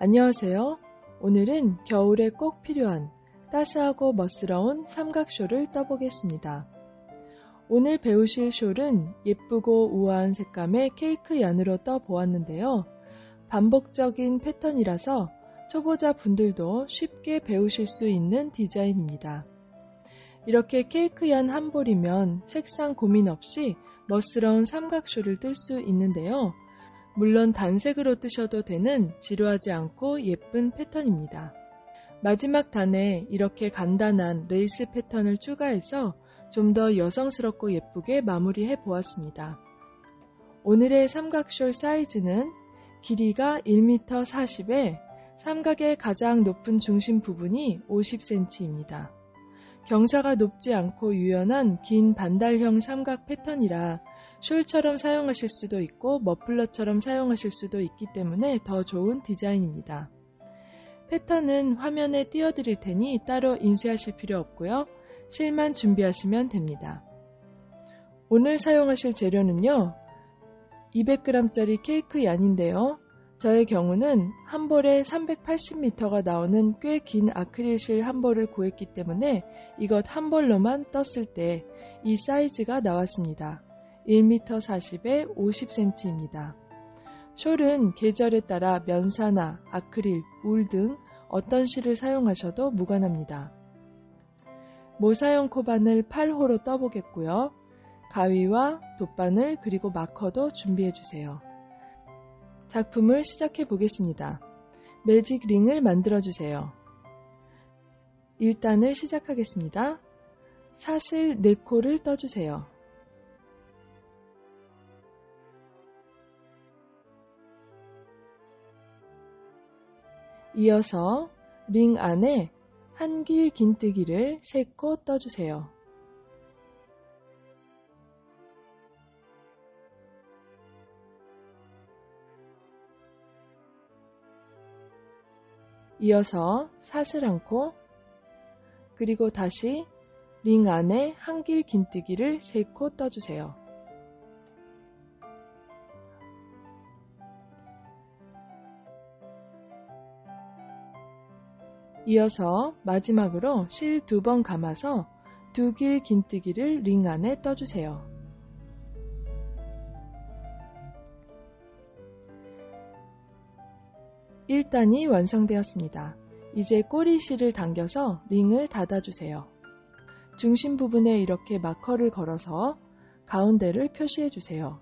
안녕하세요. 오늘은 겨울에 꼭 필요한 따스하고 멋스러운 삼각숄을 떠보겠습니다. 오늘 배우실 숄은 예쁘고 우아한 색감의 케이크 얀으로 떠보았는데요. 반복적인 패턴이라서 초보자 분들도 쉽게 배우실 수 있는 디자인입니다. 이렇게 케이크 얀 한 볼이면 색상 고민 없이 멋스러운 삼각숄을 뜰 수 있는데요. 물론 단색으로 뜨셔도 되는 지루하지 않고 예쁜 패턴입니다. 마지막 단에 이렇게 간단한 레이스 패턴을 추가해서 좀 더 여성스럽고 예쁘게 마무리해 보았습니다. 오늘의 삼각숄 사이즈는 길이가 1m 40에 삼각의 가장 높은 중심 부분이 50cm입니다. 경사가 높지 않고 유연한 긴 반달형 삼각 패턴이라 숄처럼 사용하실 수도 있고 머플러처럼 사용하실 수도 있기 때문에 더 좋은 디자인입니다. 패턴은 화면에 띄워드릴 테니 따로 인쇄하실 필요 없고요. 실만 준비하시면 됩니다. 오늘 사용하실 재료는요. 200g짜리 케이크 얀인데요. 저의 경우는 한 볼에 380m가 나오는 꽤 긴 아크릴실 한 볼을 구했기 때문에 이것 한 볼로만 떴을 때 이 사이즈가 나왔습니다. 1m 40에 50cm입니다. 숄은 계절에 따라 면사나 아크릴, 울 등 어떤 실을 사용하셔도 무관합니다. 모사형 코바늘 8호로 떠보겠고요. 가위와 돗바늘 그리고 마커도 준비해주세요. 작품을 시작해 보겠습니다. 매직 링을 만들어주세요. 1단을 시작하겠습니다. 사슬 4코를 떠주세요. 이어서 링 안에 한길 긴뜨기를 3코 떠주세요. 이어서 사슬 1코, 그리고 다시 링 안에 한길 긴뜨기를 3코 떠주세요. 이어서 마지막으로 실 2번 감아서 2길 긴뜨기를 링 안에 떠주세요. (1단이) 완성되었습니다. 이제 꼬리실을 당겨서 링을 닫아주세요. 중심 부분에 이렇게 마커를 걸어서 가운데를 표시해주세요.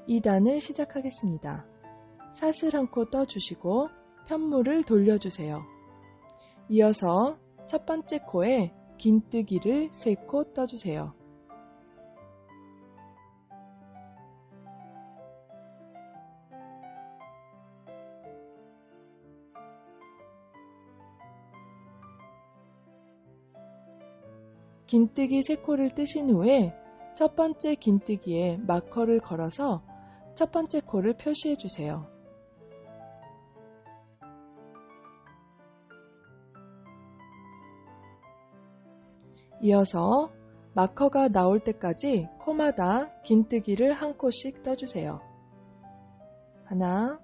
2단을 시작하겠습니다. 사슬 1코 떠주시고 편물을 돌려주세요. 이어서 첫 번째 코에 긴뜨기를 3코 떠주세요. 긴뜨기 3코를 뜨신 후에 첫 번째 긴뜨기에 마커를 걸어서 첫 번째 코를 표시해 주세요. 이어서 마커가 나올 때까지 코마다 긴뜨기를 1코씩 떠주세요. 하나,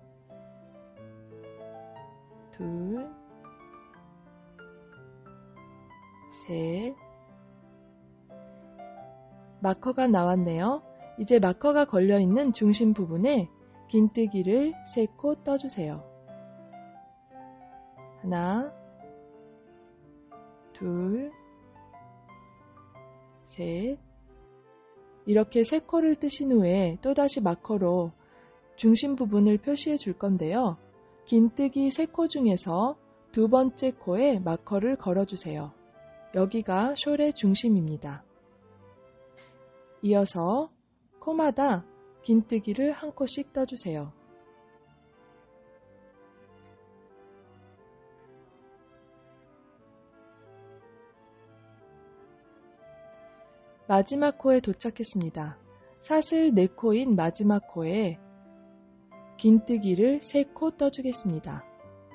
둘, 셋. 마커가 나왔네요. 이제 마커가 걸려있는 중심 부분에 긴뜨기를 3코 떠주세요. 하나, 둘, 셋. 이렇게 3코를 뜨신 후에 또다시 마커로 중심 부분을 표시해 줄 건데요. 긴뜨기 3코 중에서 2번째 코에 마커를 걸어주세요. 여기가 숄의 중심입니다. 이어서 코마다 긴뜨기를 1코씩 떠주세요. 마지막 코에 도착했습니다. 사슬 4코인 마지막 코에 긴뜨기를 3코 떠주겠습니다.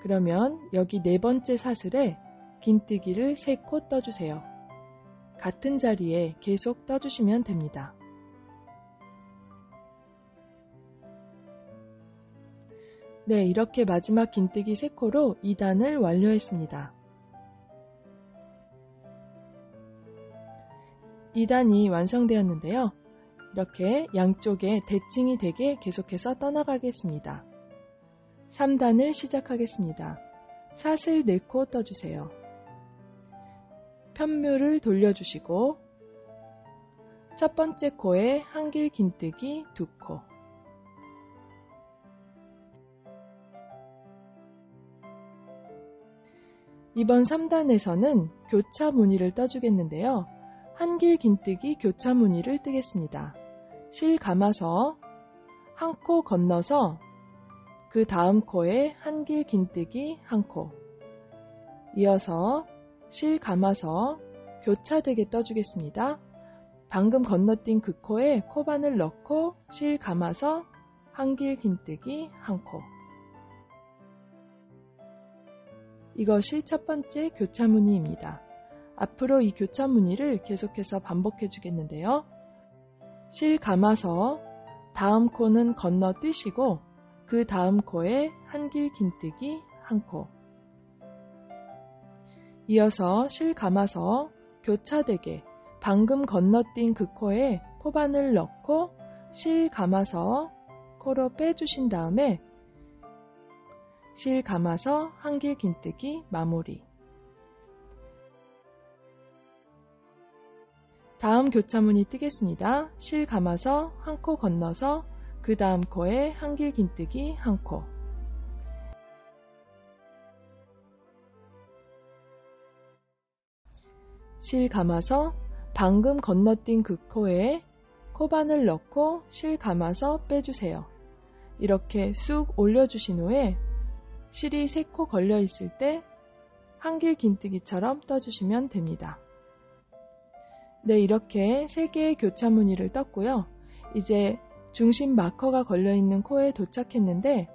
그러면 여기 4번째 사슬에 긴뜨기를 3코 떠주세요. 같은 자리에 계속 떠주시면 됩니다. 네, 이렇게 마지막 긴뜨기 3코로 2단을 완료했습니다. 2단이 완성되었는데요. 이렇게 양쪽에 대칭이 되게 계속해서 떠나가겠습니다. 3단을 시작하겠습니다. 사슬 4코 떠주세요. 편묘를 돌려주시고 첫 번째 코에 한길 긴뜨기 2코, 이번 3단에서는 교차 무늬를 떠주겠는데요. 한길 긴뜨기 교차 무늬를 뜨겠습니다. 실 감아서 한 코 건너서 그 다음 코에 한길 긴뜨기 1코, 이어서 실 감아서 교차되게 떠주겠습니다. 방금 건너뛴 그 코에 코바늘 넣고 실 감아서 한길 긴뜨기 1코. 이것이 첫 번째 교차 무늬입니다. 앞으로 이 교차 무늬를 계속해서 반복해 주겠는데요. 실 감아서 다음 코는 건너뛰시고 그 다음 코에 한길 긴뜨기 1코, 이어서 실 감아서 교차되게 방금 건너뛴 그 코에 코바늘 넣고 실 감아서 코로 빼주신 다음에 실 감아서 한길 긴뜨기 마무리. 다음 교차무늬 뜨겠습니다. 실 감아서 한 코 건너서 그 다음 코에 한길 긴뜨기 1코, 실 감아서 방금 건너뛴 그 코에 코바늘 넣고 실 감아서 빼주세요. 이렇게 쑥 올려주신 후에 실이 3코 걸려 있을 때 한길 긴뜨기처럼 떠주시면 됩니다. 네, 이렇게 3개의 교차 무늬를 떴고요. 이제 중심 마커가 걸려있는 코에 도착했는데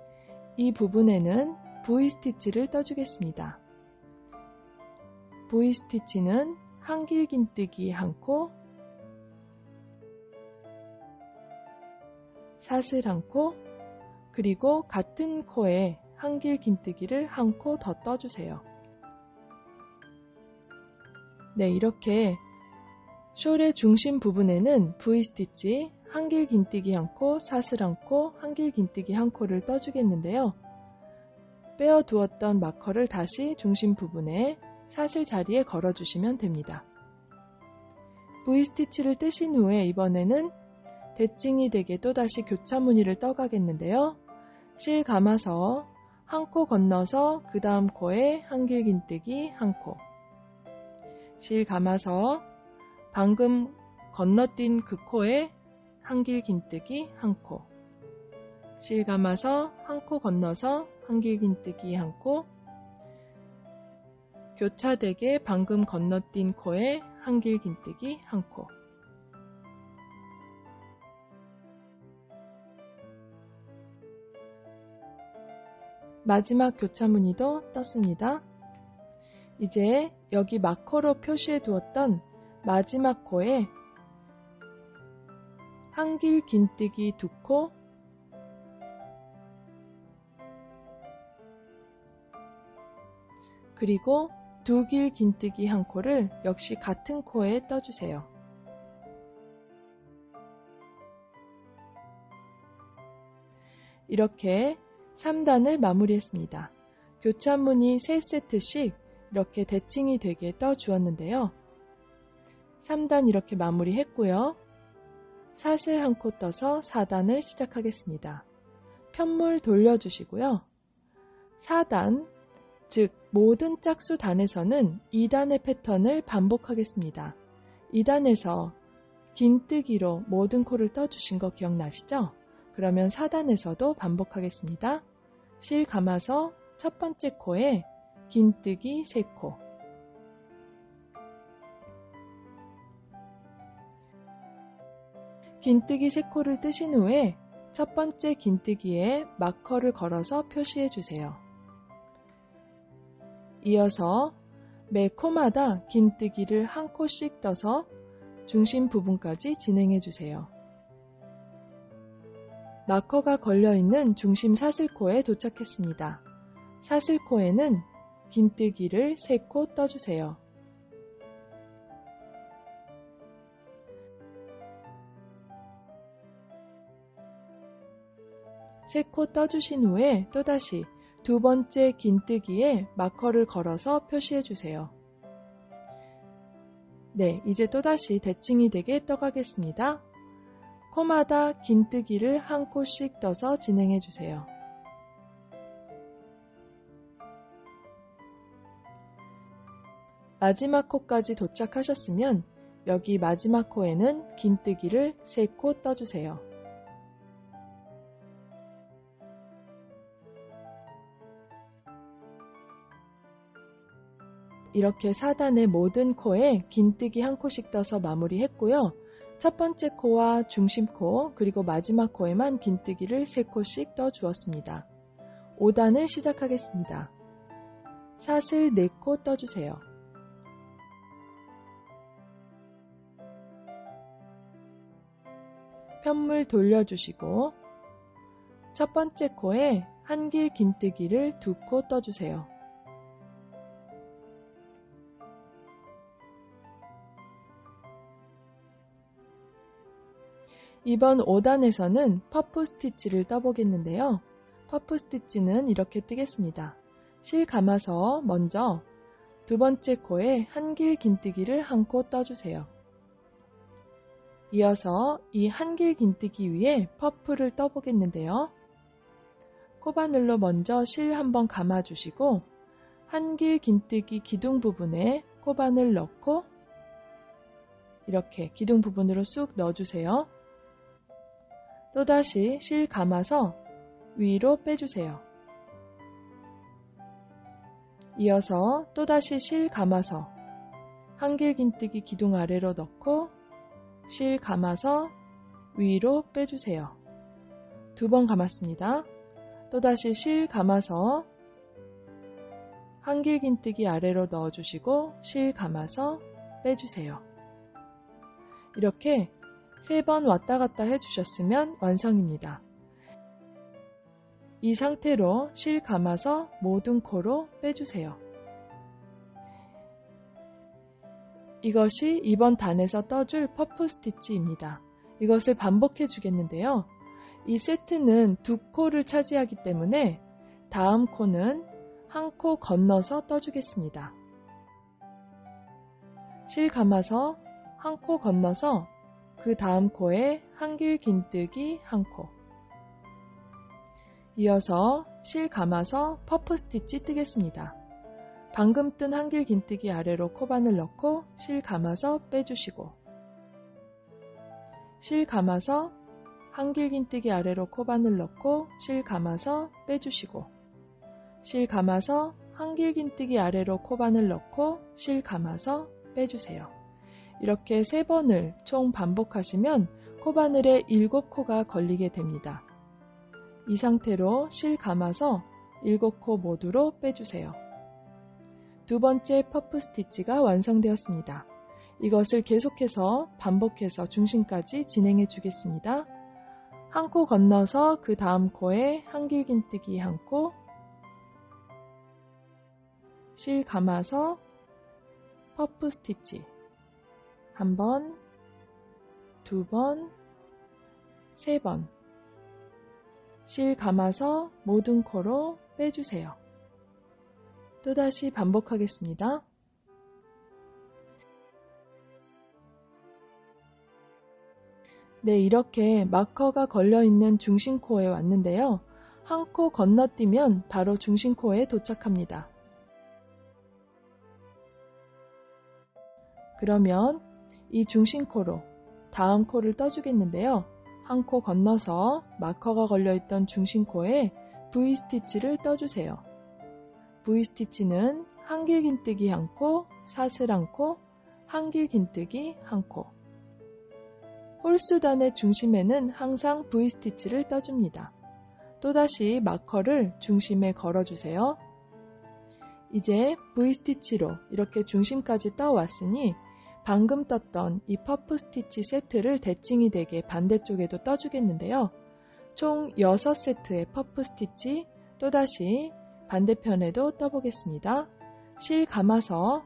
이 부분에는 V스티치를 떠주겠습니다. V스티치는 한길 긴뜨기 1코, 사슬 1코, 그리고 같은 코에 한길 긴뜨기를 1코 더 떠주세요. 네, 이렇게 숄의 중심 부분에는 V스티치, 한길 긴뜨기 1코, 사슬 1코, 한길 긴뜨기 1코를 떠주겠는데요. 빼어두었던 마커를 다시 중심 부분에 사슬 자리에 걸어주시면 됩니다. V스티치를 뜨신 후에 이번에는 대칭이 되게 또다시 교차 무늬를 떠가겠는데요. 실 감아서 한 코 건너서 그 다음 코에 한길 긴뜨기 1코, 실 감아서 방금 건너뛴 그 코에 한길 긴뜨기 1코, 실 감아서 한 코 건너서 한길 긴뜨기 1코, 교차되게 방금 건너뛴 코에 한길 긴뜨기 1코. 마지막 교차 무늬도 떴습니다. 이제 여기 마커로 표시해 두었던 마지막 코에 한길 긴뜨기 2코, 그리고 두길 긴뜨기 1코를 역시 같은 코에 떠주세요. 이렇게 3단을 마무리했습니다. 교차무늬 3세트씩 이렇게 대칭이 되게 떠주었는데요. 3단 이렇게 마무리했고요. 사슬 1코 떠서 4단을 시작하겠습니다. 편물 돌려주시고요. 4단, 즉 모든 짝수 단에서는 2단의 패턴을 반복하겠습니다. 2단에서 긴뜨기로 모든 코를 떠주신 거 기억나시죠? 그러면 4단에서도 반복하겠습니다. 실 감아서 첫 번째 코에 긴뜨기 3코, 긴뜨기 3코를 뜨신 후에 첫 번째 긴뜨기에 마커를 걸어서 표시해 주세요. 이어서 매 코마다 긴뜨기를 한 코씩 떠서 중심 부분까지 진행해 주세요. 마커가 걸려있는 중심 사슬코에 도착했습니다. 사슬코에는 긴뜨기를 3코 떠주세요. 세 코 떠주신 후에 또다시 두 번째 긴뜨기에 마커를 걸어서 표시해주세요. 네, 이제 또다시 대칭이 되게 떠가겠습니다. 코마다 긴뜨기를 한 코씩 떠서 진행해주세요. 마지막 코까지 도착하셨으면 여기 마지막 코에는 긴뜨기를 3코 떠주세요. 이렇게 4단의 모든 코에 긴뜨기 한 코씩 떠서 마무리했고요. 첫 번째 코와 중심 코 그리고 마지막 코에만 긴뜨기를 3코씩 떠 주었습니다. 5단을 시작하겠습니다. 사슬 4코 떠주세요. 편물 돌려주시고 첫 번째 코에 한길 긴뜨기를 2코 떠주세요. 이번 5단에서는 퍼프 스티치를 떠보겠는데요. 퍼프 스티치는 이렇게 뜨겠습니다. 실 감아서 먼저 두 번째 코에 한길 긴뜨기를 한 코 떠주세요. 이어서 이 한길 긴뜨기 위에 퍼프를 떠보겠는데요. 코바늘로 먼저 실 한번 감아주시고 한길 긴뜨기 기둥 부분에 코바늘 넣고 이렇게 기둥 부분으로 쑥 넣어주세요. 또다시 실 감아서 위로 빼주세요. 이어서 또다시 실 감아서 한길 긴뜨기 기둥 아래로 넣고 실 감아서 위로 빼주세요. 2번 감았습니다. 또다시 실 감아서 한길 긴뜨기 아래로 넣어주시고 실 감아서 빼주세요. 이렇게 3번 왔다 갔다 해주셨으면 완성입니다. 이 상태로 실 감아서 모든 코로 빼주세요. 이것이 이번 단에서 떠줄 퍼프 스티치입니다. 이것을 반복해 주겠는데요. 이 세트는 2코를 차지하기 때문에 다음 코는 한 코 건너서 떠주겠습니다. 실 감아서 한 코 건너서 그 다음 코에 한길 긴뜨기 한 코. 이어서 실 감아서 퍼프 스티치 뜨겠습니다. 방금 뜬 한길 긴뜨기 아래로 코바늘 넣고 실 감아서 빼주시고 실 감아서 한길 긴뜨기 아래로 코바늘 넣고 실 감아서 빼주시고 실 감아서 한길 긴뜨기 아래로 코바늘 넣고 실 감아서 빼주세요. 이렇게 3번을 총 반복하시면 코바늘에 7코가 걸리게 됩니다. 이 상태로 실 감아서 7코 모두로 빼주세요. 두 번째 퍼프 스티치가 완성되었습니다. 이것을 계속해서 반복해서 중심까지 진행해 주겠습니다. 한 코 건너서 그 다음 코에 한길 긴뜨기 한 코, 실 감아서 퍼프 스티치 한 번, 2번, 3번 실 감아서 모든 코로 빼주세요. 또다시 반복하겠습니다. 네, 이렇게 마커가 걸려있는 중심코에 왔는데요. 한 코 건너뛰면 바로 중심코에 도착합니다. 그러면 이 중심코로 다음 코를 떠주겠는데요. 한 코 건너서 마커가 걸려있던 중심코에 V스티치를 떠주세요. V스티치는 한길 긴뜨기 한 코, 사슬 한 코, 한길 긴뜨기 한 코. 홀수단의 중심에는 항상 V스티치를 떠줍니다. 또다시 마커를 중심에 걸어주세요. 이제 V스티치로 이렇게 중심까지 떠왔으니 방금 떴던 이 퍼프 스티치 세트를 대칭이 되게 반대쪽에도 떠주겠는데요. 총 6세트의 퍼프 스티치 또다시 반대편에도 떠보겠습니다. 실 감아서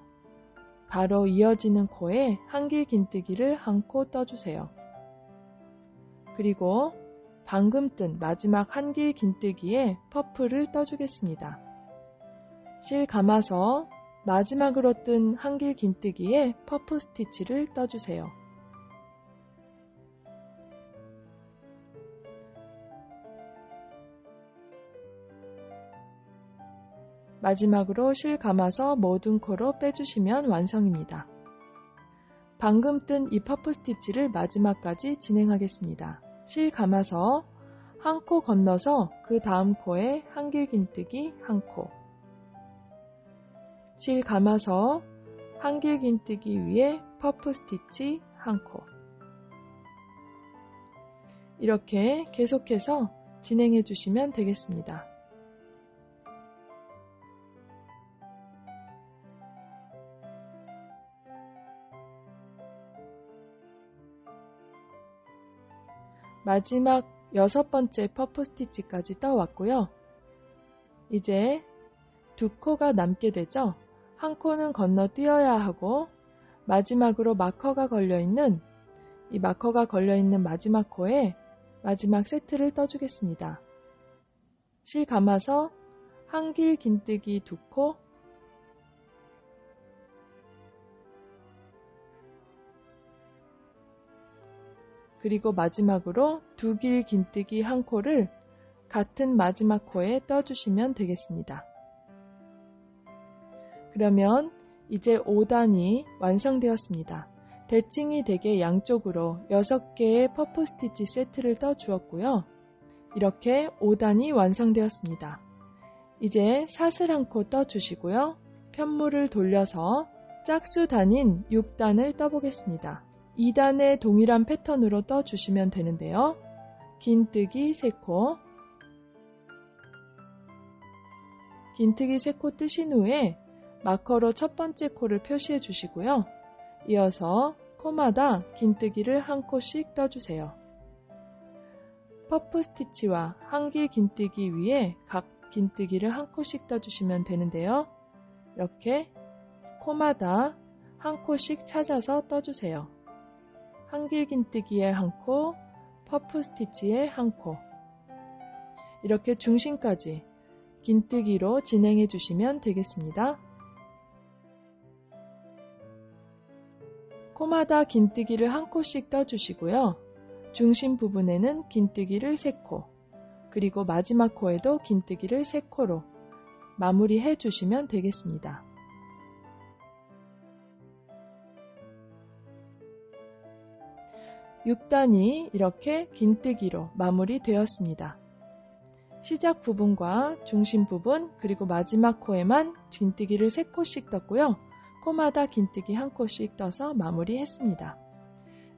바로 이어지는 코에 한길 긴뜨기를 한 코 떠주세요. 그리고 방금 뜬 마지막 한길 긴뜨기에 퍼프를 떠주겠습니다. 실 감아서 마지막으로 뜬 한길 긴뜨기에 퍼프 스티치를 떠주세요. 마지막으로 실 감아서 모든 코로 빼주시면 완성입니다. 방금 뜬 이 퍼프 스티치를 마지막까지 진행하겠습니다. 실 감아서 한 코 건너서 그 다음 코에 한길 긴뜨기 한 코, 실 감아서 한길 긴뜨기 위에 퍼프 스티치 한 코, 이렇게 계속해서 진행해 주시면 되겠습니다. 마지막 6번째 퍼프 스티치까지 떠왔고요. 이제 두 코가 남게 되죠. 한 코는 건너뛰어야 하고 마지막으로 마커가 걸려있는 이 마커가 걸려있는 마지막 코에 마지막 세트를 떠주겠습니다. 실 감아서 한길 긴뜨기 두 코, 그리고 마지막으로 두 길 긴뜨기 한 코를 같은 마지막 코에 떠주시면 되겠습니다. 그러면 이제 5단이 완성되었습니다. 대칭이 되게 양쪽으로 6개의 퍼프 스티치 세트를 떠주었고요. 이렇게 5단이 완성되었습니다. 이제 사슬 한 코 떠주시고요. 편물을 돌려서 짝수 단인 6단을 떠보겠습니다. 2단의 동일한 패턴으로 떠주시면 되는데요. 긴뜨기 3코, 긴뜨기 3코 뜨신 후에 마커로 첫 번째 코를 표시해 주시고요. 이어서 코마다 긴뜨기를 한 코씩 떠주세요. 퍼프 스티치와 한길 긴뜨기 위에 각 긴뜨기를 한 코씩 떠주시면 되는데요. 이렇게 코마다 한 코씩 찾아서 떠주세요. 한길 긴뜨기에 한 코, 퍼프 스티치에 한 코, 이렇게 중심까지 긴뜨기로 진행해 주시면 되겠습니다. 코마다 긴뜨기를 한 코씩 떠주시고요. 중심 부분에는 긴뜨기를 3코, 그리고 마지막 코에도 긴뜨기를 3코로 마무리해 주시면 되겠습니다. (6단이) 이렇게 긴뜨기로 마무리되었습니다. 시작 부분과 중심 부분 그리고 마지막 코에만 긴뜨기를 3코씩 떴고요. 코마다 긴뜨기 한 코씩 떠서 마무리했습니다.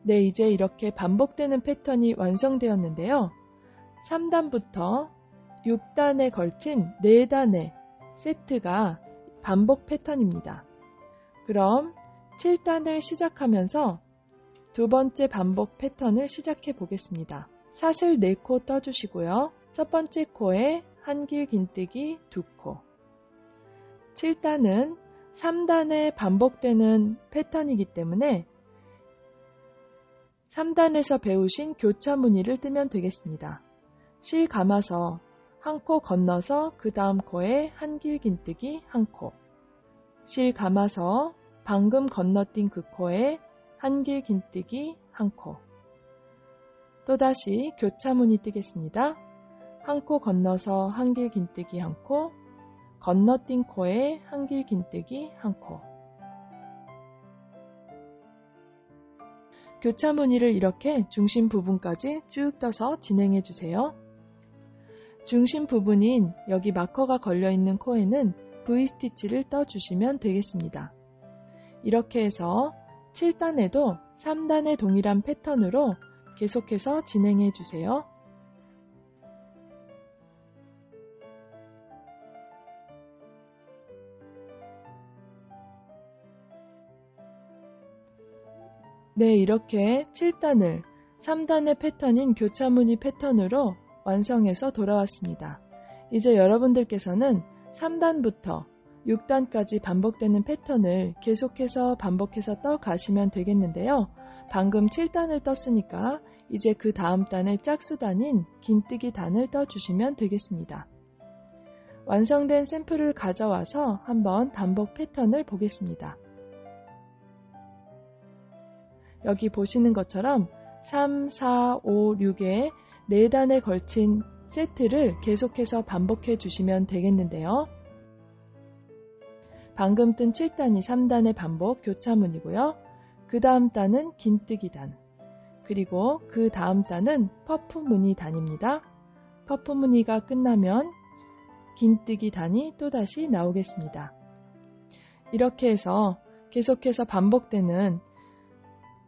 네, 이제 이렇게 반복되는 패턴이 완성되었는데요. 3단부터 6단에 걸친 4단의 세트가 반복 패턴입니다. 그럼 7단을 시작하면서 두 번째 반복 패턴을 시작해 보겠습니다. 사슬 4코 떠주시고요. 첫 번째 코에 한길 긴뜨기 2코. 7단은 3단에 반복되는 패턴이기 때문에 3단에서 배우신 교차 무늬를 뜨면 되겠습니다. 실 감아서 한 코 건너서 그 다음 코에 한길 긴뜨기 한 코. 실 감아서 방금 건너뛴 그 코에 한길 긴뜨기 한 코. 또다시 교차 무늬 뜨겠습니다. 한 코 건너서 한길 긴뜨기 한 코, 건너뛴 코에 한길 긴뜨기 한 코. 교차 무늬를 이렇게 중심 부분까지 쭉 떠서 진행해 주세요. 중심 부분인 여기 마커가 걸려있는 코에는 V스티치를 떠주시면 되겠습니다. 이렇게 해서 7단에도 3단의 동일한 패턴으로 계속해서 진행해 주세요. 네, 이렇게 7단을 3단의 패턴인 교차무늬 패턴으로 완성해서 돌아왔습니다. 이제 여러분들께서는 3단부터 6단까지 반복되는 패턴을 계속해서 반복해서 떠 가시면 되겠는데요. 방금 7단을 떴으니까 이제 그 다음 단의 짝수단인 긴뜨기 단을 떠주시면 되겠습니다. 완성된 샘플을 가져와서 한번 반복 패턴을 보겠습니다. 여기 보시는 것처럼 3, 4, 5, 6의 4단에 걸친 세트를 계속해서 반복해 주시면 되겠는데요. 방금 뜬 7단이 3단의 반복 교차문이고요. 그 다음 단은 긴뜨기 단, 그리고 그 다음 단은 퍼프 무늬 단입니다. 퍼프 무늬가 끝나면 긴뜨기 단이 또다시 나오겠습니다. 이렇게 해서 계속해서 반복되는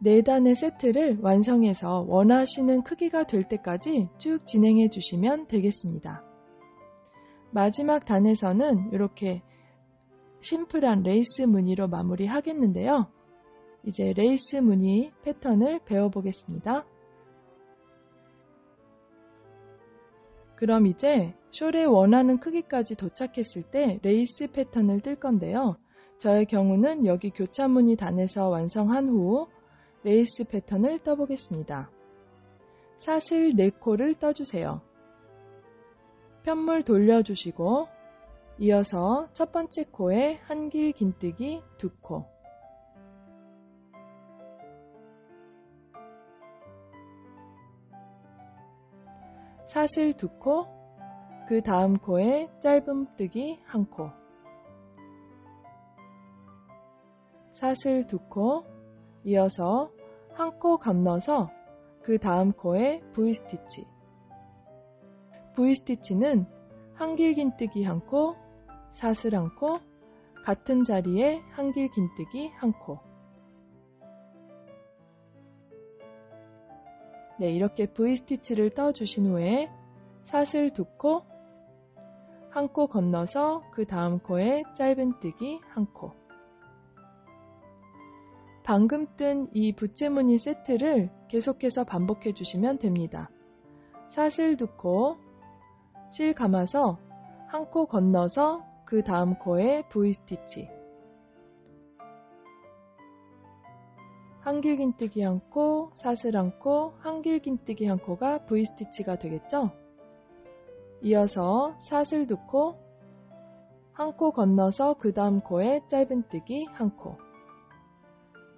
4단의 세트를 완성해서 원하시는 크기가 될 때까지 쭉 진행해 주시면 되겠습니다. 마지막 단에서는 이렇게 심플한 레이스 무늬로 마무리 하겠는데요. 이제 레이스 무늬 패턴을 배워보겠습니다. 그럼 이제 숄의 원하는 크기까지 도착했을 때 레이스 패턴을 뜰 건데요. 저의 경우는 여기 교차무늬 단에서 완성한 후 레이스 패턴을 떠보겠습니다. 사슬 4코를 떠주세요. 편물 돌려주시고 이어서 첫 번째 코에 한길 긴뜨기 2코, 사슬 2코, 그 다음 코에 짧음뜨기 1코, 사슬 2코, 이어서 1코 건너서 그 다음 코에 V스티치. V스티치는 한길 긴뜨기 1코, 사슬 1코, 같은 자리에 한길 긴뜨기 1코. 네, 이렇게 V스티치를 떠주신 후에 사슬 2코, 1코 건너서 그 다음 코에 짧은뜨기 1코. 방금 뜬 이 부채무늬 세트를 계속해서 반복해 주시면 됩니다. 사슬 2코, 실 감아서 1코 건너서 그 다음 코에 V스티치, 한길 긴뜨기 1코, 사슬 1코, 한길 긴뜨기 1코가 V스티치가 되겠죠? 이어서 사슬 2코, 1코 건너서 그 다음 코에 짧은뜨기 1코,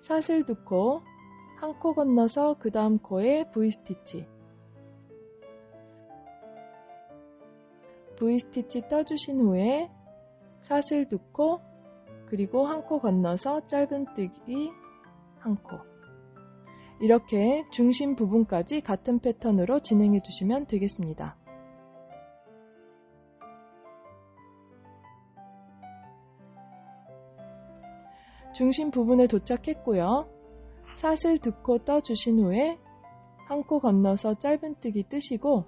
사슬 2코, 1코 건너서 그 다음 코에 V스티치, V스티치 떠주신 후에 사슬 2코, 그리고 1코 건너서 짧은뜨기 1코. 이렇게 중심 부분까지 같은 패턴으로 진행해 주시면 되겠습니다. 중심 부분에 도착했고요. 사슬 2코 떠주신 후에 1코 건너서 짧은뜨기 뜨시고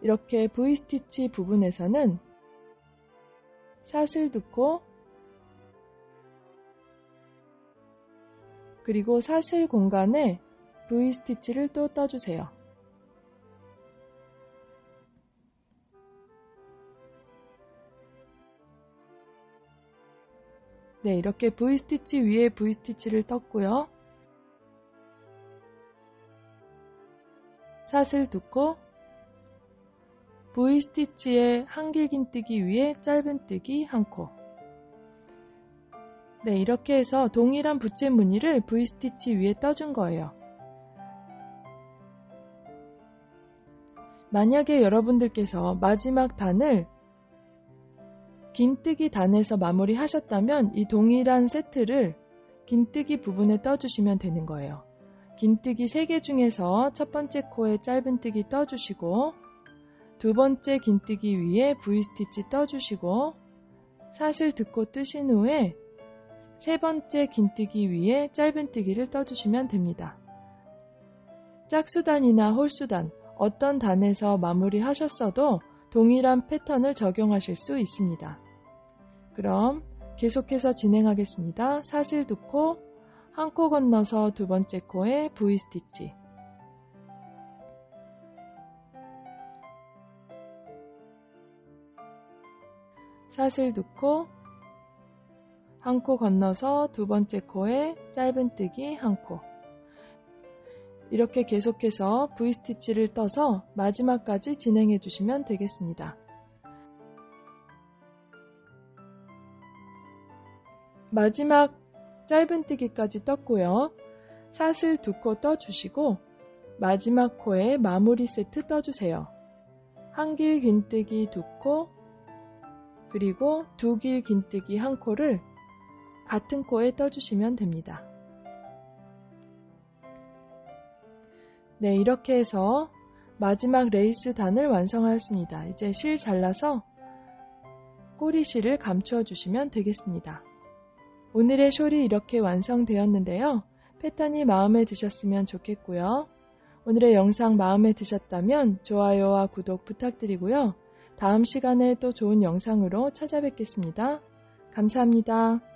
이렇게 V스티치 부분에서는 사슬 2코, 그리고 사슬 공간에 V스티치를 또 떠주세요. 네, 이렇게 V스티치 위에 V스티치를 떴고요. 사슬 2코, V스티치의 한길 긴뜨기 위에 짧은뜨기 1코. 네, 이렇게 해서 동일한 부채 무늬를 V스티치 위에 떠준 거예요. 만약에 여러분들께서 마지막 단을 긴뜨기 단에서 마무리 하셨다면 이 동일한 세트를 긴뜨기 부분에 떠주시면 되는 거예요. 긴뜨기 3개 중에서 첫 번째 코에 짧은뜨기 떠주시고 두 번째 긴뜨기 위에 V스티치 떠주시고 사슬 2코 뜨신 후에 세 번째 긴뜨기 위에 짧은뜨기를 떠주시면 됩니다. 짝수단이나 홀수단, 어떤 단에서 마무리 하셨어도 동일한 패턴을 적용하실 수 있습니다. 그럼 계속해서 진행하겠습니다. 사슬 2코, 1코 건너서 두 번째 코에 V스티치, 사슬 2코, 한 코 건너서 두 번째 코에 짧은뜨기 1코. 이렇게 계속해서 V스티치를 떠서 마지막까지 진행해 주시면 되겠습니다. 마지막 짧은뜨기까지 떴고요. 사슬 2코 떠주시고 마지막 코에 마무리 세트 떠주세요. 한길 긴뜨기 2코, 그리고 두길 긴뜨기 1코를 같은 코에 떠주시면 됩니다. 네, 이렇게 해서 마지막 레이스 단을 완성하였습니다. 이제 실 잘라서 꼬리실을 감추어 주시면 되겠습니다. 오늘의 숄이 이렇게 완성되었는데요. 패턴이 마음에 드셨으면 좋겠고요. 오늘의 영상 마음에 드셨다면 좋아요와 구독 부탁드리고요. 다음 시간에 또 좋은 영상으로 찾아뵙겠습니다. 감사합니다.